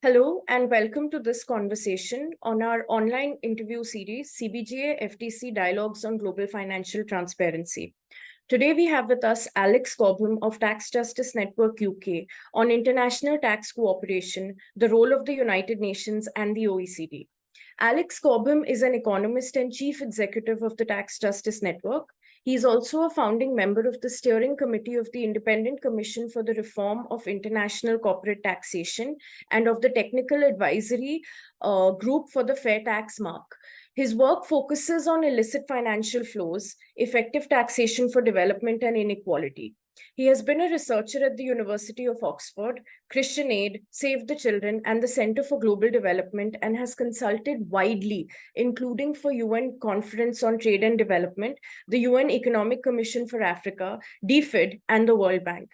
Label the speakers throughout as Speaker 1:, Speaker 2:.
Speaker 1: Hello and welcome to this conversation on our online interview series, CBGA FTC Dialogues on Global Financial Transparency. Today we have with us Alex Cobham of Tax Justice Network UK on international tax cooperation, the role of the United Nations and the OECD. Alex Cobham is an economist and chief executive of the Tax Justice Network. He is also a founding member of the steering committee of the Independent Commission for the Reform of International Corporate Taxation and of the Technical Advisory Group for the Fair Tax Mark. His work focuses on illicit financial flows, effective taxation for development and inequality. He has been a researcher at the University of Oxford, Christian Aid, Save the Children, and the Center for Global Development, and has consulted widely, including for UN Conference on Trade and Development, the UN Economic Commission for Africa, DFID, and the World Bank.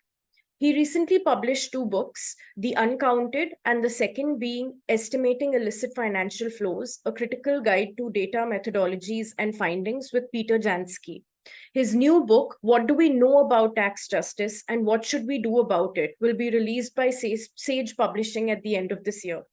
Speaker 1: He recently published two books, The Uncounted, and the second being Estimating Illicit Financial Flows, a critical guide to data methodologies and findings with Peter Jansky. His new book, What Do We Know About Tax Justice and What Should We Do About It, will be released by Sage Publishing at the end of this year.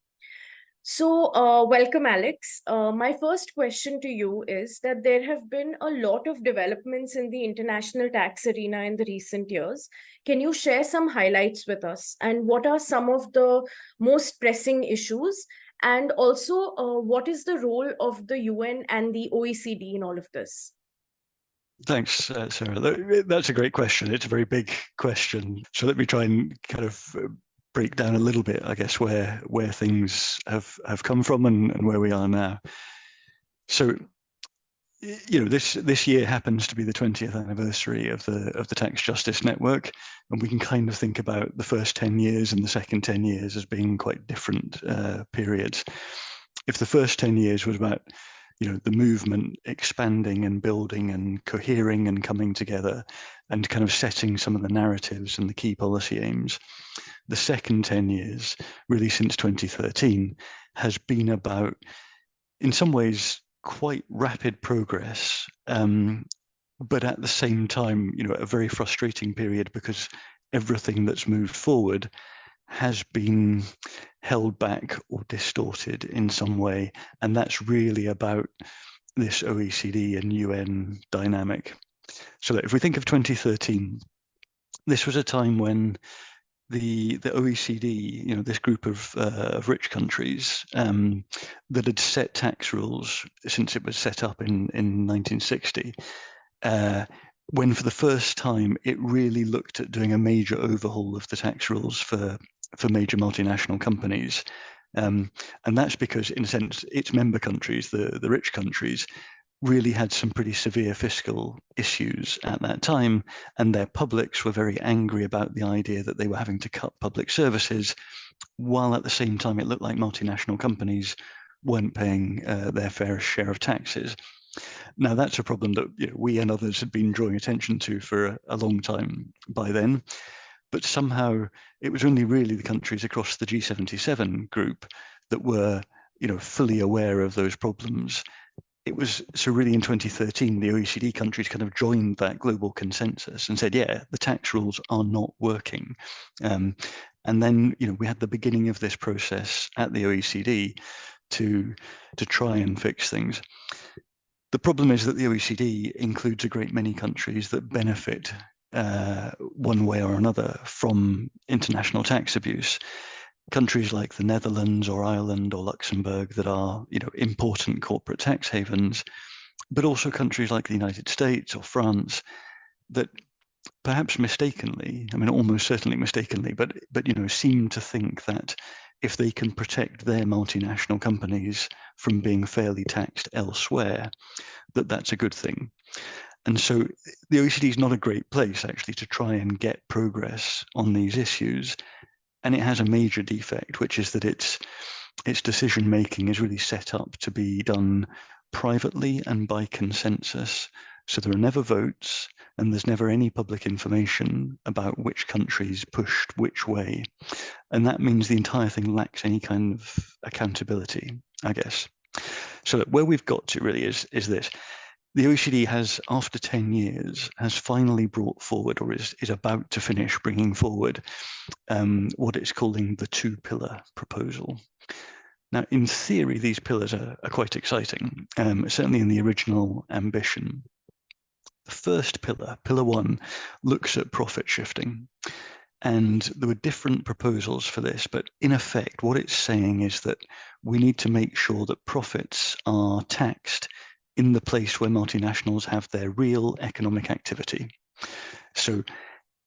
Speaker 1: So, welcome, Alex. My first question to you is that there have been a lot of developments in the international tax arena in the recent years. Can you share some highlights with us? And what are some of the most pressing issues? And also, what is the role of the UN and the OECD in all of this?
Speaker 2: Thanks, Sarah. That's a great question. It's a very big question. So let me try and kind of break down a little bit, I guess, where things have come from and where we are now. So, you know, this year happens to be the 20th anniversary of the Tax Justice Network, and we can kind of think about the first 10 years and the second 10 years as being quite different periods. If the first 10 years was about the movement expanding and building and cohering and coming together and kind of setting some of the narratives and the key policy aims. The second 10 years, really since 2013, has been about, in some ways, quite rapid progress, but at the same time, a very frustrating period because everything that's moved forward has been held back or distorted in some way. And that's really about this OECD and UN dynamic. So that if we think of 2013, this was a time when the OECD, this group of rich countries that had set tax rules since it was set up in 1960, when for the first time it really looked at doing a major overhaul of the tax rules for major multinational companies. And that's because, in a sense, its member countries, the rich countries, really had some pretty severe fiscal issues at that time, and their publics were very angry about the idea that they were having to cut public services, while at the same time it looked like multinational companies weren't paying their fair share of taxes. Now, that's a problem that we and others had been drawing attention to for a long time by then. But somehow it was only really the countries across the G77 group that were, fully aware of those problems. It was so really in 2013, the OECD countries kind of joined that global consensus and said, yeah, the tax rules are not working. And then, we had the beginning of this process at the OECD to try and fix things. The problem is that the OECD includes a great many countries that benefit one way or another from international tax abuse. Countries like the Netherlands or Ireland or Luxembourg that are, important corporate tax havens, but also countries like the United States or France that perhaps mistakenly, almost certainly mistakenly, but seem to think that if they can protect their multinational companies from being fairly taxed elsewhere, that's a good thing. And so the OECD is not a great place, actually, to try and get progress on these issues. And it has a major defect, which is that its decision-making is really set up to be done privately and by consensus. So there are never votes, and there's never any public information about which countries pushed which way. And that means the entire thing lacks any kind of accountability, I guess. So where we've got to really is this. the OECD has, after 10 years, has finally brought forward, or is about to finish bringing forward, what it's calling the two-pillar proposal. Now, in theory, these pillars are quite exciting, certainly in the original ambition. The first pillar, pillar one, looks at profit shifting. And there were different proposals for this, but in effect, what it's saying is that we need to make sure that profits are taxed in the place where multinationals have their real economic activity. So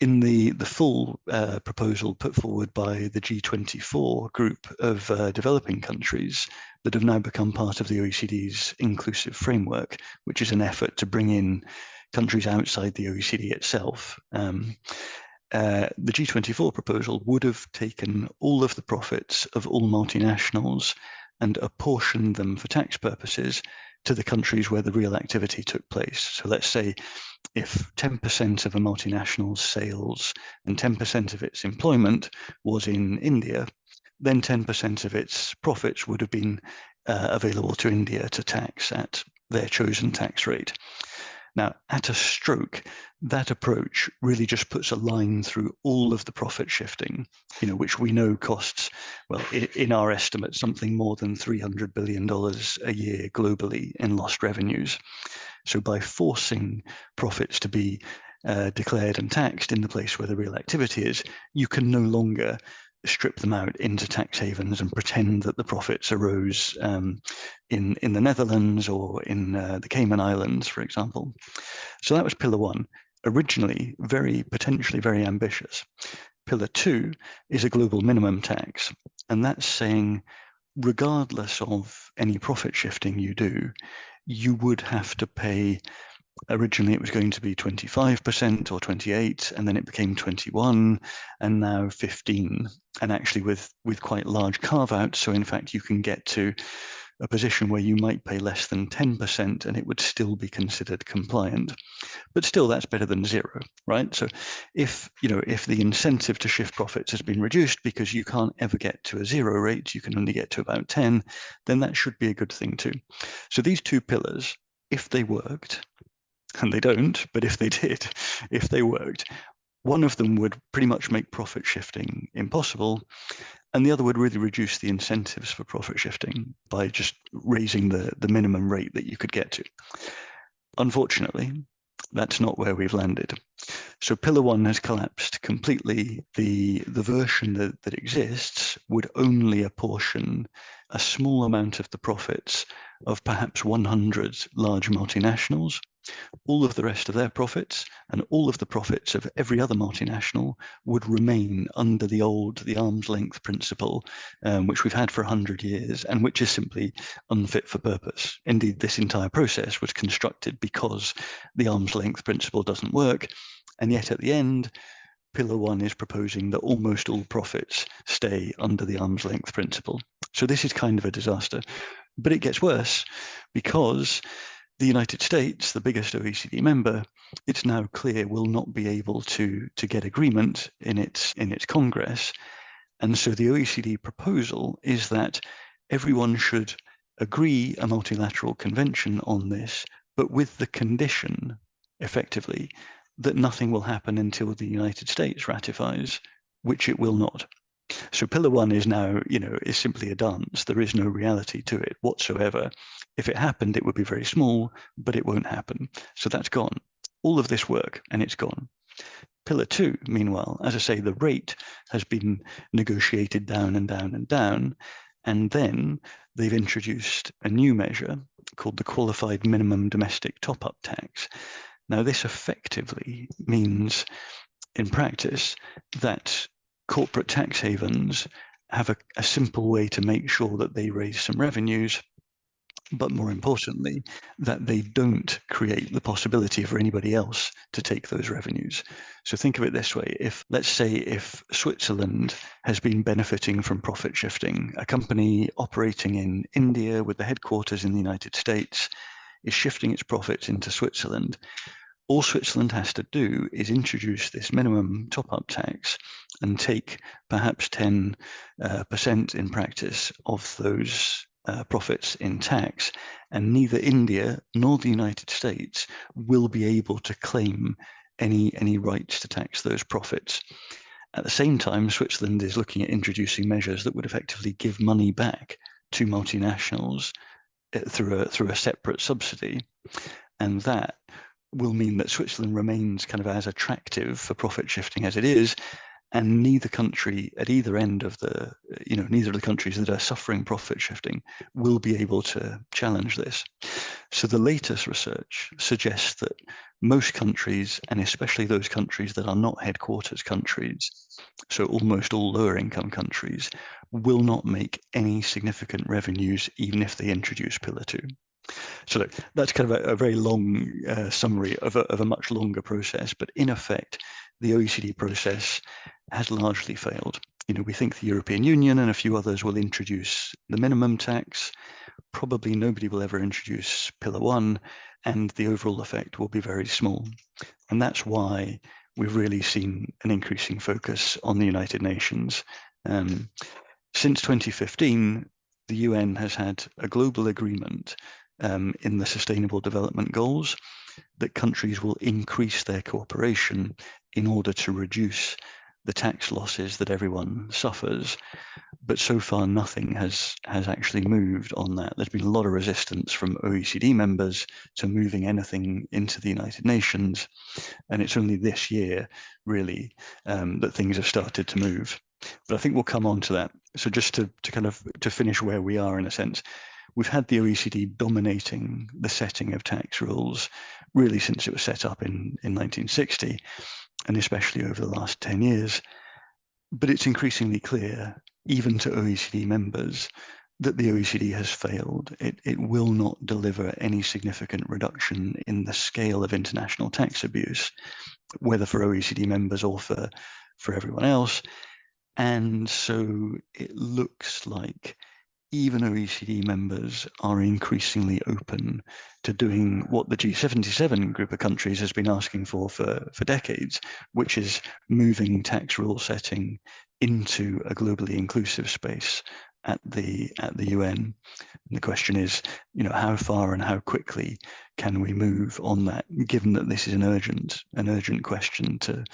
Speaker 2: in the full proposal put forward by the G24 group of developing countries that have now become part of the OECD's inclusive framework, which is an effort to bring in countries outside the OECD itself. The G24 proposal would have taken all of the profits of all multinationals and apportioned them for tax purposes to the countries where the real activity took place. So let's say if 10% of a multinational's sales and 10% of its employment was in India, then 10% of its profits would have been available to India to tax at their chosen tax rate. Now, at a stroke, that approach really just puts a line through all of the profit shifting, which we know costs, well, in our estimate, something more than $300 billion a year globally in lost revenues. So by forcing profits to be declared and taxed in the place where the real activity is, you can no longer strip them out into tax havens and pretend that the profits arose in the Netherlands or in the Cayman Islands, for example. So that was pillar one, originally potentially very ambitious. Pillar two is a global minimum tax, and that's saying regardless of any profit shifting you do, you would have to pay. Originally, it was going to be 25% or 28%, and then it became 21%, and now 15%, and actually with quite large carve-outs. So in fact, you can get to a position where you might pay less than 10%, and it would still be considered compliant. But still, that's better than zero, right? So if the incentive to shift profits has been reduced because you can't ever get to a zero rate, you can only get to about 10, then that should be a good thing too. So these two pillars, if they worked, and they don't, but if they did, if they worked, one of them would pretty much make profit shifting impossible, and the other would really reduce the incentives for profit shifting by just raising the minimum rate that you could get to. Unfortunately, that's not where we've landed. So pillar one has collapsed completely. The version that exists would only apportion a small amount of the profits of perhaps 100 large multinationals. All of the rest of their profits and all of the profits of every other multinational would remain under the arm's length principle, which we've had for 100 years and which is simply unfit for purpose. Indeed, this entire process was constructed because the arm's length principle doesn't work. And yet at the end, Pillar one is proposing that almost all profits stay under the arm's length principle. So this is kind of a disaster. But it gets worse because the United States, the biggest OECD member, it's now clear will not be able to get agreement in its Congress. And so the OECD proposal is that everyone should agree a multilateral convention on this, but with the condition, effectively, that nothing will happen until the United States ratifies, which it will not. So pillar one is now, is simply a dance. There is no reality to it whatsoever. If it happened, it would be very small, but it won't happen. So that's gone. All of this work, and it's gone. Pillar two, meanwhile, as I say, the rate has been negotiated down and down and down. And then they've introduced a new measure called the qualified minimum domestic top-up tax. Now, this effectively means, in practice, that corporate tax havens have a simple way to make sure that they raise some revenues, but more importantly, that they don't create the possibility for anybody else to take those revenues. So think of it this way. Let's say if Switzerland has been benefiting from profit shifting, a company operating in India with the headquarters in the United States is shifting its profits into Switzerland. All Switzerland has to do is introduce this minimum top-up tax and take perhaps 10% in practice of those profits in tax, and neither India nor the United States will be able to claim any rights to tax those profits. At the same time, Switzerland is looking at introducing measures that would effectively give money back to multinationals through a separate subsidy, and that will mean that Switzerland remains kind of as attractive for profit shifting as it is, and neither country at either end of the, neither of the countries that are suffering profit shifting will be able to challenge this. So the latest research suggests that most countries, and especially those countries that are not headquarters countries, so almost all lower income countries, will not make any significant revenues even if they introduce Pillar 2. So look, that's kind of a very long summary of a much longer process, but in effect, the OECD process has largely failed. We think the European Union and a few others will introduce the minimum tax. Probably nobody will ever introduce Pillar 1, and the overall effect will be very small. And that's why we've really seen an increasing focus on the United Nations. Since 2015, the UN has had a global agreement in the Sustainable Development Goals that countries will increase their cooperation in order to reduce the tax losses that everyone suffers. But so far, nothing has actually moved on that. There's been a lot of resistance from OECD members to moving anything into the United Nations. And it's only this year, really, that things have started to move. But I think we'll come on to that. So just to finish where we are in a sense, we've had the OECD dominating the setting of tax rules really since it was set up in 1960, and especially over the last 10 years. But it's increasingly clear, even to OECD members, that the OECD has failed. It will not deliver any significant reduction in the scale of international tax abuse, whether for OECD members or for everyone else. And so it looks like even OECD members are increasingly open to doing what the G77 group of countries has been asking for decades, which is moving tax rule setting into a globally inclusive space at the UN. And the question is, how far and how quickly can we move on that, given that this is an urgent question to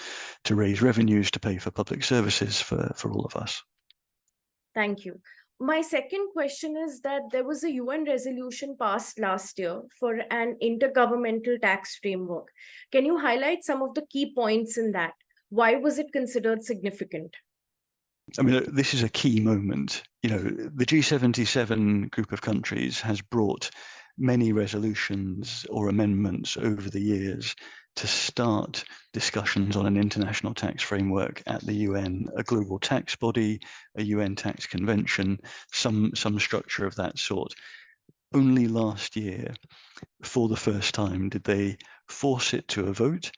Speaker 2: raise revenues to pay for public services for all of us.
Speaker 1: Thank you. My second question is that there was a UN resolution passed last year for an intergovernmental tax framework. Can you highlight some of the key points in that? Why was it considered significant?
Speaker 2: I mean, this is a key moment. The G77 group of countries has brought many resolutions or amendments over the years to start discussions on an international tax framework at the UN, a global tax body, a UN tax convention, some structure of that sort. Only last year, for the first time, did they force it to a vote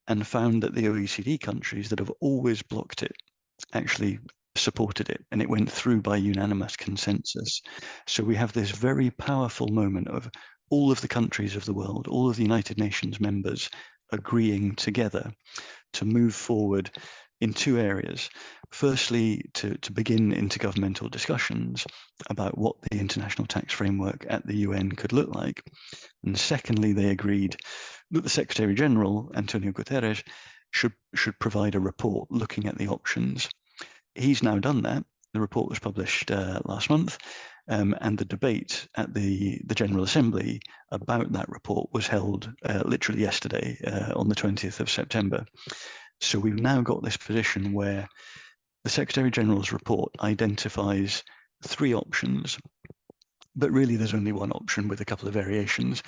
Speaker 2: and found that the OECD countries that have always blocked it actually supported it, and it went through by unanimous consensus. So we have this very powerful moment of all of the countries of the world, all of the United Nations members agreeing together to move forward in two areas. Firstly, to begin intergovernmental discussions about what the international tax framework at the UN could look like. And secondly, they agreed that the Secretary General, Antonio Guterres, should provide a report looking at the options. He's now done that. The report was published last month, and the debate at the General Assembly about that report was held literally yesterday on the 20th of September. So we've now got this position where the Secretary General's report identifies three options, but really there's only one option with a couple of variations.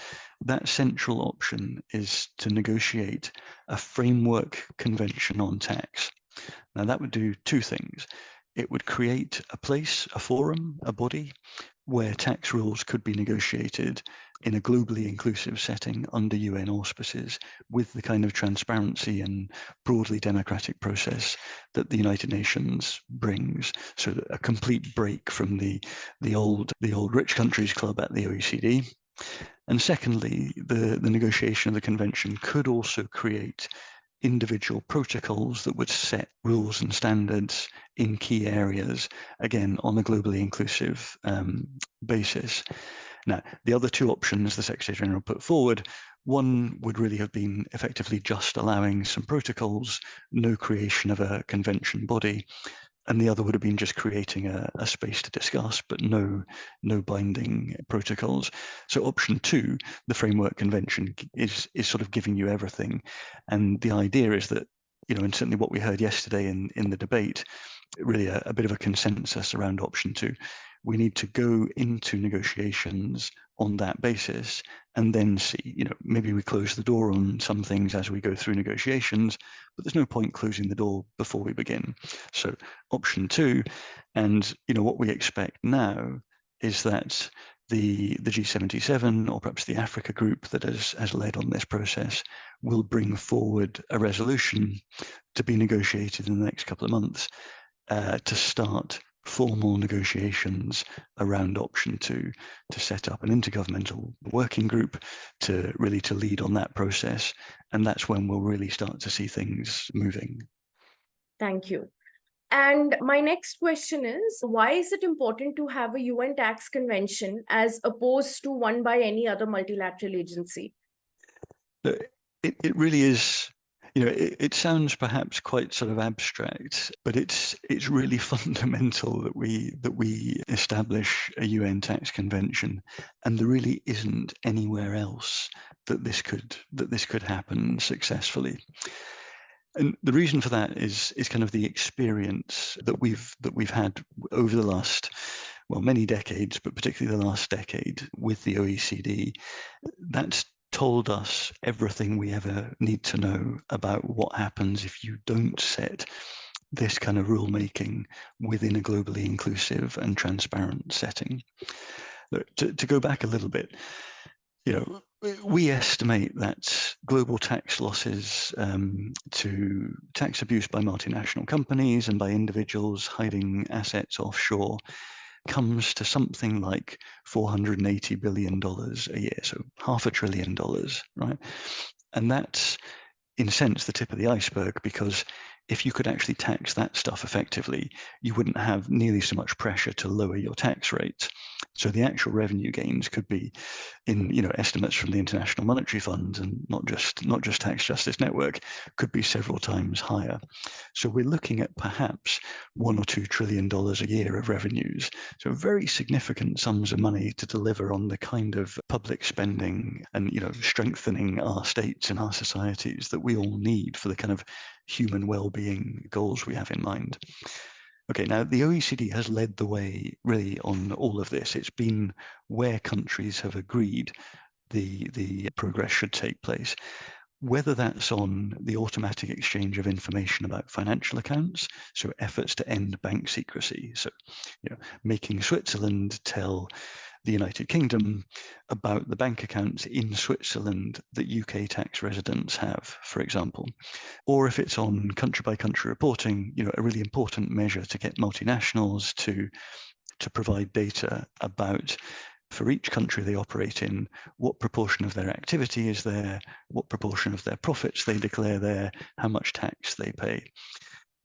Speaker 2: That central option is to negotiate a framework convention on tax. Now that would do two things. It would create a place, a forum, a body where tax rules could be negotiated in a globally inclusive setting under UN auspices with the kind of transparency and broadly democratic process that the United Nations brings. So a complete break from the old rich countries club at the OECD. And secondly, the negotiation of the convention could also create individual protocols that would set rules and standards in key areas, again, on a globally inclusive basis. Now, the other two options the Secretary General put forward, one would really have been effectively just allowing some protocols, no creation of a convention body, and the other would have been just creating a space to discuss, but no binding protocols. So option two, the framework convention, is sort of giving you everything. And the idea is that, and certainly what we heard yesterday in the debate, really a bit of a consensus around option two. We need to go into negotiations on that basis and then see, maybe we close the door on some things as we go through negotiations, but there's no point closing the door before we begin. So option two, and what we expect now is that the G77, or perhaps the Africa group that has led on this process, will bring forward a resolution to be negotiated in the next couple of months to start formal negotiations around option two, to set up an intergovernmental working group to lead on that process. And that's when we'll really start to see things moving.
Speaker 1: Thank you. And my next question is, why is it important to have a UN tax convention as opposed to one by any other multilateral agency?
Speaker 2: It really is, it sounds perhaps quite sort of abstract, but it's really fundamental that we establish a UN tax convention, and there really isn't anywhere else that this could happen successfully. And the reason for that is kind of the experience that we've had over the last, many decades, but particularly the last decade with the OECD. That's told us everything we ever need to know about what happens if you don't set this kind of rulemaking within a globally inclusive and transparent setting. To go back a little bit, we estimate that global tax losses to tax abuse by multinational companies and by individuals hiding assets offshore comes to something like $480 billion a year, so $500 billion, right? And that's, in a sense, the tip of the iceberg, because if you could actually tax that stuff effectively, you wouldn't have nearly so much pressure to lower your tax rates. So the actual revenue gains could be, in estimates from the International Monetary Fund and not just Tax Justice Network, could be several times higher. So we're looking at perhaps $1 or $2 trillion a year of revenues. So very significant sums of money to deliver on the kind of public spending and strengthening our states and our societies that we all need for the kind of human well-being goals we have in mind. Okay, now the OECD has led the way really on all of this. It's been where countries have agreed the progress should take place, whether that's on the automatic exchange of information about financial accounts, so efforts to end bank secrecy, so making Switzerland tell the United Kingdom about the bank accounts in Switzerland that UK tax residents have, for example. Or if it's on country by country reporting, a really important measure to get multinationals to provide data about, for each country they operate in, what proportion of their activity is there, what proportion of their profits they declare there, how much tax they pay.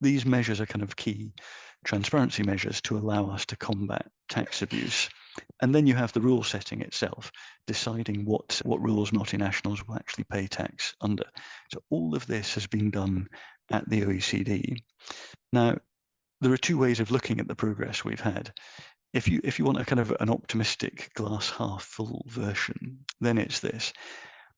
Speaker 2: These measures are kind of key transparency measures to allow us to combat tax abuse. And then you have the rule setting itself, deciding what rules multinationals will actually pay tax under. So all of this has been done at the OECD. Now, there are two ways of looking at the progress we've had. If you want a kind of an optimistic glass half full version, then it's this.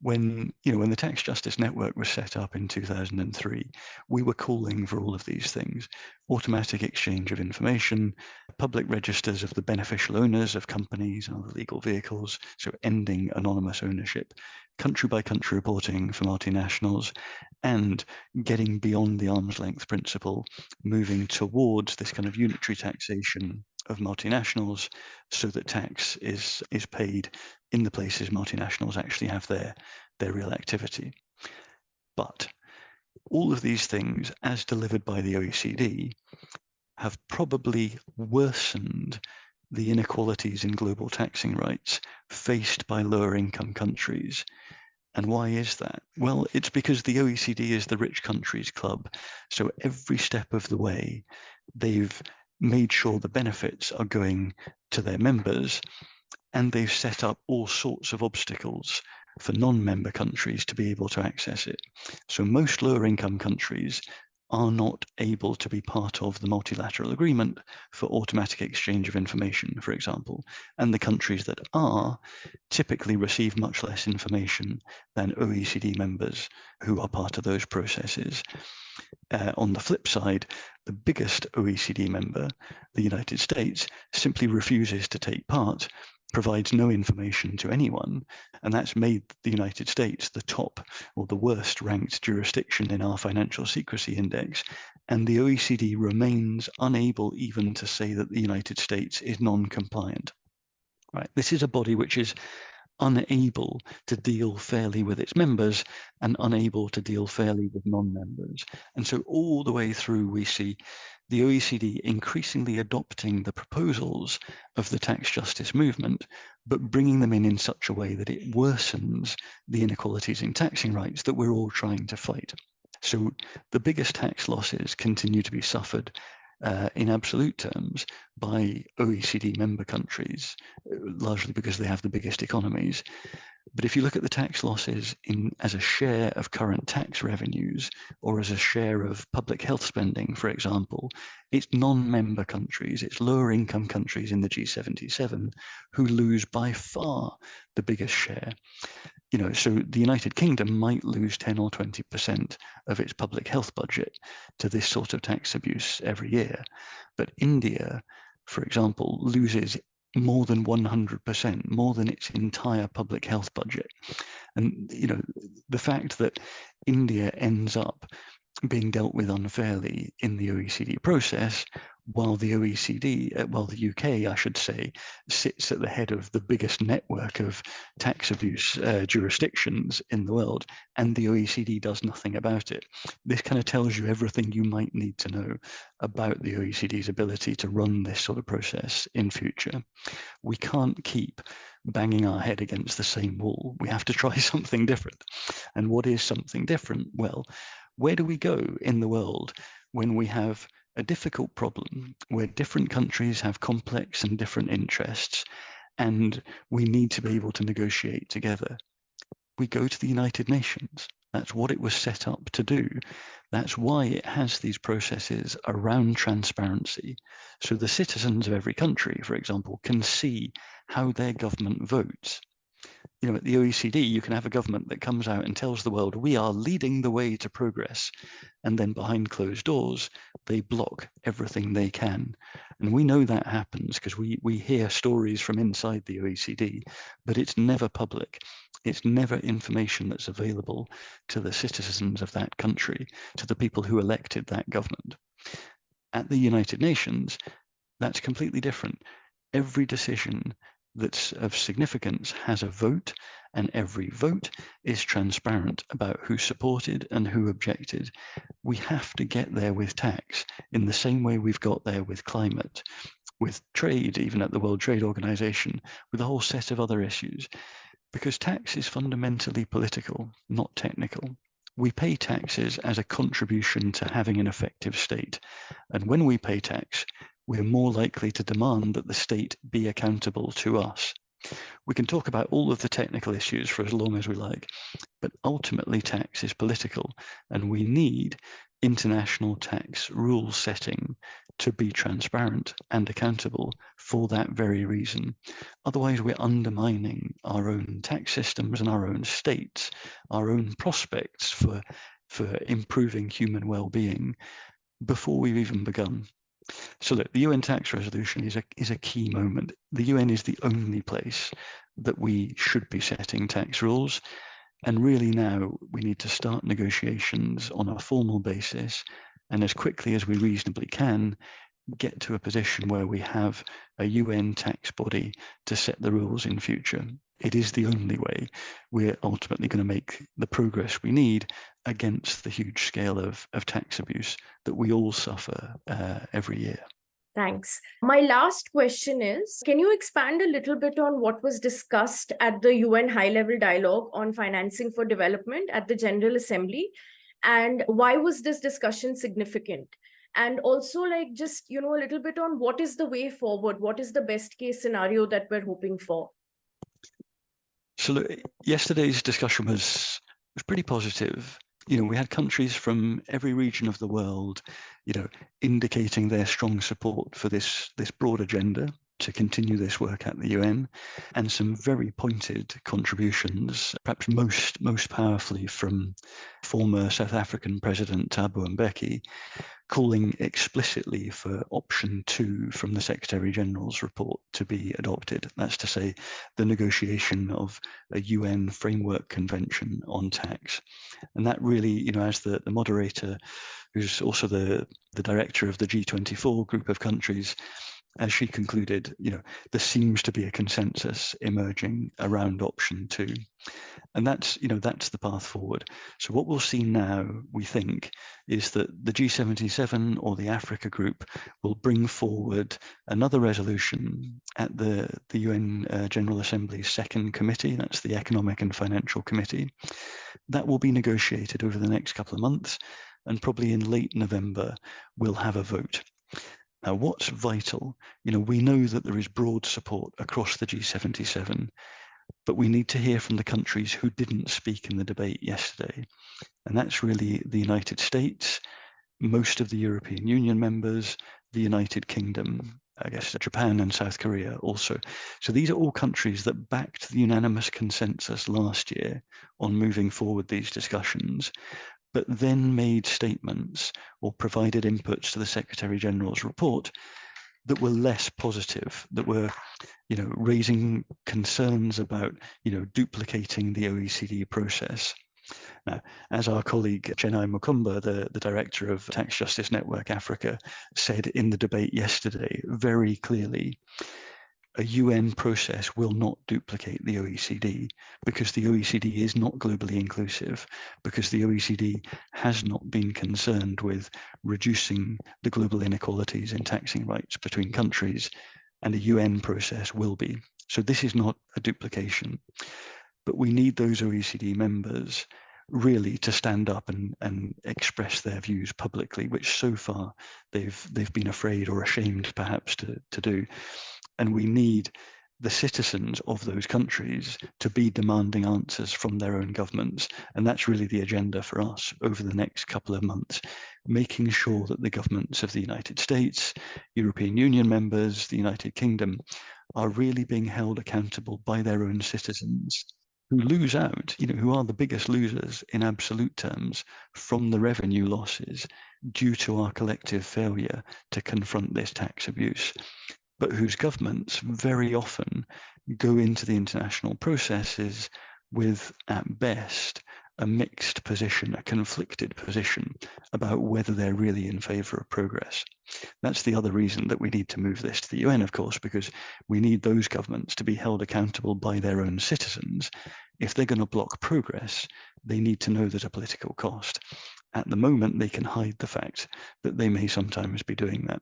Speaker 2: When the Tax Justice Network was set up in 2003, we were calling for all of these things: automatic exchange of information, public registers of the beneficial owners of companies and other legal vehicles, so ending anonymous ownership, country by country reporting for multinationals, and getting beyond the arm's length principle, moving towards this kind of unitary taxation of multinationals, so that tax is paid in the places multinationals actually have their real activity. But all of these things, as delivered by the OECD, have probably worsened the inequalities in global taxing rights faced by lower income countries. And why is that? Well, it's because the OECD is the rich countries club. So every step of the way, they've made sure the benefits are going to their members, and they've set up all sorts of obstacles for non-member countries to be able to access it. So most lower income countries are not able to be part of the multilateral agreement for automatic exchange of information, for example. And the countries that are typically receive much less information than OECD members who are part of those processes. On the flip side, the biggest OECD member, the United States, simply refuses to take part, provides no information to anyone, and that's made the United States the top or the worst ranked jurisdiction in our financial secrecy index. And the OECD remains unable even to say that the United States is non-compliant. Right? This is a body which is unable to deal fairly with its members and unable to deal fairly with non-members. And so all the way through, we see the OECD increasingly adopting the proposals of the tax justice movement, but bringing them in such a way that it worsens the inequalities in taxing rights that we're all trying to fight. So the biggest tax losses continue to be suffered in absolute terms by OECD member countries, largely because they have the biggest economies. But if you look at the tax losses as a share of current tax revenues or as a share of public health spending, for example, it's non-member countries, it's lower income countries in the G77 who lose by far the biggest share. So the United Kingdom might lose 10 or 20% of its public health budget to this sort of tax abuse every year. But India, for example, loses more than 100%, more than its entire public health budget. And, the fact that India ends up being dealt with unfairly in the OECD process, while the the UK, I should say, sits at the head of the biggest network of tax abuse jurisdictions in the world, and the OECD does nothing about it. This kind of tells you everything you might need to know about the OECD's ability to run this sort of process in future. We can't keep banging our head against the same wall. We have to try something different. And what is something different? Well, where do we go in the world when we have a difficult problem where different countries have complex and different interests, and we need to be able to negotiate together? We go to the United Nations. That's what it was set up to do. That's why it has these processes around transparency. So the citizens of every country, for example, can see how their government votes. At the OECD, you can have a government that comes out and tells the world, we are leading the way to progress. And then behind closed doors, they block everything they can. And we know that happens because we hear stories from inside the OECD, but it's never public. It's never information that's available to the citizens of that country, to the people who elected that government. At the United Nations, that's completely different. Every decision that's of significance has a vote, and every vote is transparent about who supported and who objected. We have to get there with tax in the same way we've got there with climate, with trade, even at the World Trade Organization, with a whole set of other issues, because tax is fundamentally political, not technical. We pay taxes as a contribution to having an effective state. And when we pay tax, we're more likely to demand that the state be accountable to us. We can talk about all of the technical issues for as long as we like, but ultimately tax is political, and we need international tax rule setting to be transparent and accountable for that very reason. Otherwise, we're undermining our own tax systems and our own states, our own prospects for improving human well-being before we've even begun. So look, the UN tax resolution is a key moment. The UN is the only place that we should be setting tax rules. And really now we need to start negotiations on a formal basis, and as quickly as we reasonably can, get to a position where we have a UN tax body to set the rules in future. It is the only way we're ultimately going to make the progress we need against the huge scale of tax abuse that we all suffer every year.
Speaker 1: Thanks. My last question is, can you expand a little bit on what was discussed at the UN high-level dialogue on financing for development at the General Assembly? And why was this discussion significant? And also, like, just, a little bit on what is the way forward? What is the best case scenario that we're hoping for?
Speaker 2: So look, yesterday's discussion was pretty positive. We had countries from every region of the world, indicating their strong support for this broad agenda to continue this work at the UN, and some very pointed contributions, perhaps most powerfully from former South African President Thabo Mbeki, calling explicitly for option 2 from the Secretary General's report to be adopted. That's to say, the negotiation of a UN framework convention on tax. And that really, as the moderator, who's also the director of the G24 group of countries, as she concluded, there seems to be a consensus emerging around option 2. And that's the path forward. So what we'll see now, we think, is that the G77 or the Africa group will bring forward another resolution at the UN General Assembly's second committee, that's the Economic and Financial Committee. That will be negotiated over the next couple of months, and probably in late November, we'll have a vote. Now, what's vital, we know that there is broad support across the G77, but we need to hear from the countries who didn't speak in the debate yesterday. And that's really the United States, most of the European Union members, the United Kingdom, I guess Japan and South Korea also. So these are all countries that backed the unanimous consensus last year on moving forward these discussions, but then made statements or provided inputs to the Secretary General's report that were less positive, that were, raising concerns about, duplicating the OECD process. Now, as our colleague Chennai Mukumba, the director of Tax Justice Network Africa, said in the debate yesterday very clearly, a UN process will not duplicate the OECD because the OECD is not globally inclusive, because the OECD has not been concerned with reducing the global inequalities in taxing rights between countries, and a UN process will be. So this is not a duplication. But we need those OECD members really to stand up and express their views publicly, which so far they've been afraid or ashamed perhaps to do. And we need the citizens of those countries to be demanding answers from their own governments. And that's really the agenda for us over the next couple of months, making sure that the governments of the United States, European Union members, the United Kingdom are really being held accountable by their own citizens who lose out, who are the biggest losers in absolute terms from the revenue losses due to our collective failure to confront this tax abuse, but whose governments very often go into the international processes with, at best, a mixed position, a conflicted position about whether they're really in favor of progress. That's the other reason that we need to move this to the UN, of course, because we need those governments to be held accountable by their own citizens. If they're going to block progress, they need to know there's a political cost. At the moment, they can hide the fact that they may sometimes be doing that.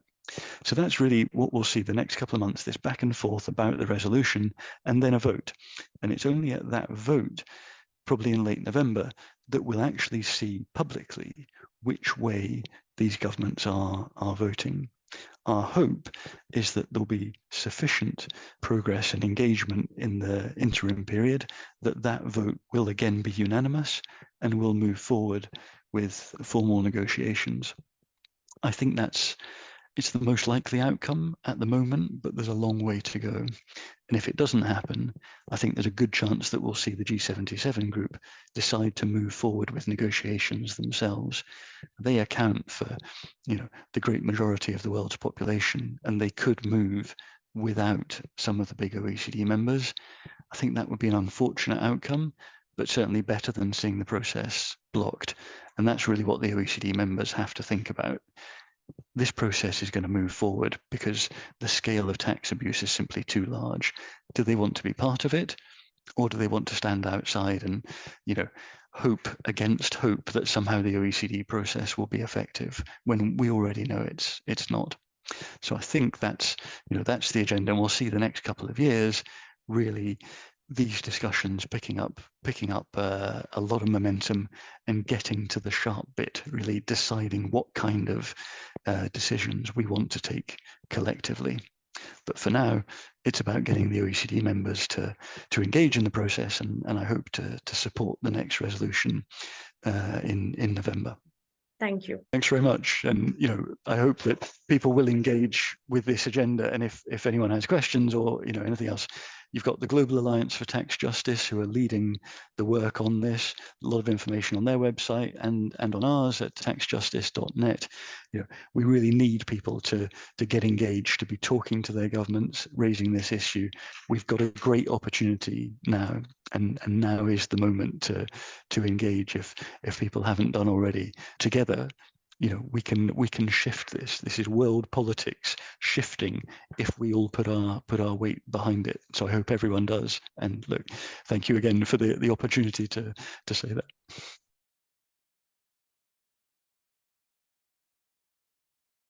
Speaker 2: So that's really what we'll see the next couple of months, this back and forth about the resolution and then a vote. And it's only at that vote, probably in late November, that we'll actually see publicly which way these governments are voting. Our hope is that there'll be sufficient progress and engagement in the interim period that vote will again be unanimous and will move forward with formal negotiations. I think it's the most likely outcome at the moment, but there's a long way to go. And if it doesn't happen, I think there's a good chance that we'll see the G77 group decide to move forward with negotiations themselves. They account for, the great majority of the world's population, and they could move without some of the big OECD members. I think that would be an unfortunate outcome, but certainly better than seeing the process blocked. And that's really what the OECD members have to think about. This process is going to move forward because the scale of tax abuse is simply too large. Do they want to be part of it, or do they want to stand outside and, hope against hope that somehow the OECD process will be effective when we already know it's not? So I think that's the agenda, and we'll see the next couple of years really these discussions picking up a lot of momentum and getting to the sharp bit, really deciding what kind of decisions we want to take collectively. But for now, it's about getting the OECD members to engage in the process, and I hope to support the next resolution in November.
Speaker 1: Thank you.
Speaker 2: Thanks very much. And I hope that people will engage with this agenda. And if anyone has questions or anything else, you've got the Global Alliance for Tax Justice, who are leading the work on this. A lot of information on their website and on ours at taxjustice.net. We really need people to get engaged, to be talking to their governments, raising this issue. We've got a great opportunity now, and now is the moment to engage if people haven't done already. Together, we can shift this. This is world politics shifting if we all put our weight behind it. So I hope everyone does. And look, thank you again for the opportunity to say that.